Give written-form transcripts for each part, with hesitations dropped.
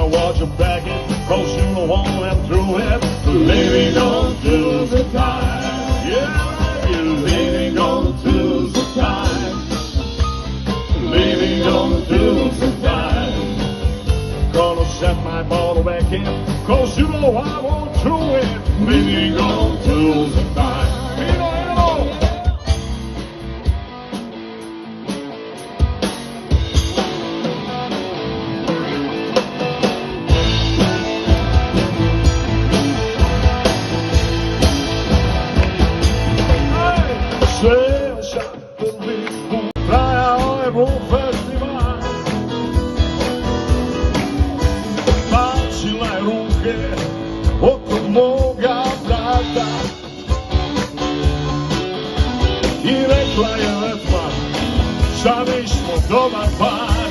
better watch your back it, cause you don't want them through it. Lady, don't lose the time. Yeah, lady, don't lose the time. Lady, don't lose the time. Gonna set my bottle back in, cause you know I won't through it. Lady, don't lose the time. Sreća prvi put trajao je u festival. Bacila je ruke oko moga vrata i rekla je letva, šta nismo dobar par.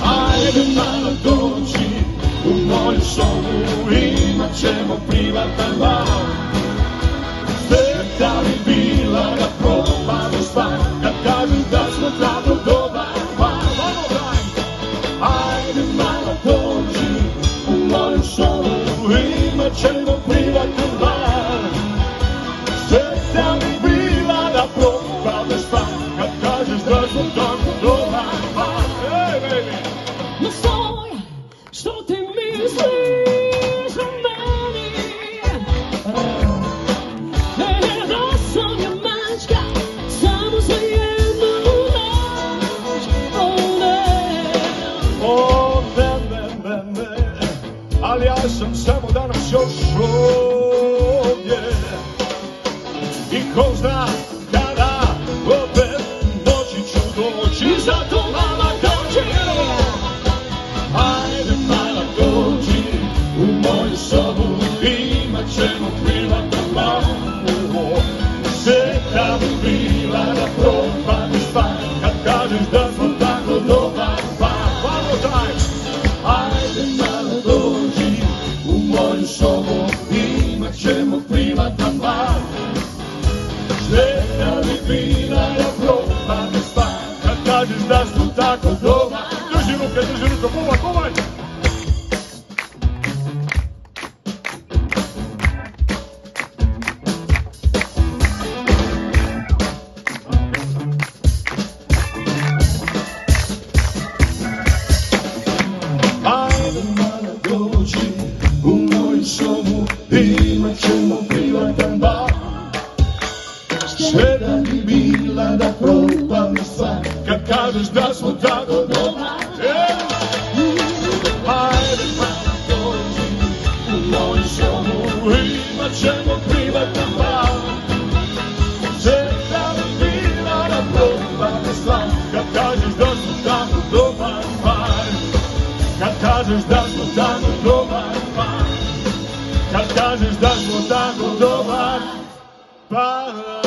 Ajde malo dođi u moju sobu, imat ćemo privatan bar. Da li bila da probamo stvar, kad kažeš da smo tako dobar par. Ajde malo dođi u moju sobu, imat ćemo privatan bar. Da li bila da probamo stvar, kad kažeš da smo tako dobar par. Hey baby! Ma stoj, što ti misliš o meni? Ali ja sam samo danas još ovdje i ko zna kada opet doći ću doći, zato mama dođi. Ajde mala dođi u moju sobu, imat ćemo privatan bar. Sve da bi bila da propadne stvar, kad kažeš da smo tako dobar par. One more time. Ajde malo dođi u moju sobu, imat ćemo privatan bar. Sve da bi bila da propadne stvar, kad kažeš da smo tako dobar. Drži ruke, povaj. Ajde malo dođi u moju sobu, imat ćemo privatan bar. Sve da bi bila da propadne stvar, kad kažeš da smo tako dobar. Ajde malo dođi u moju sobu, imat ćemo privatan bar. Sve da bi bila da propadne stvar, kad kažeš da smo tako dobar par. Kad kažeš da smo tako dobar par. Kad kažeš da smo tako dobar par.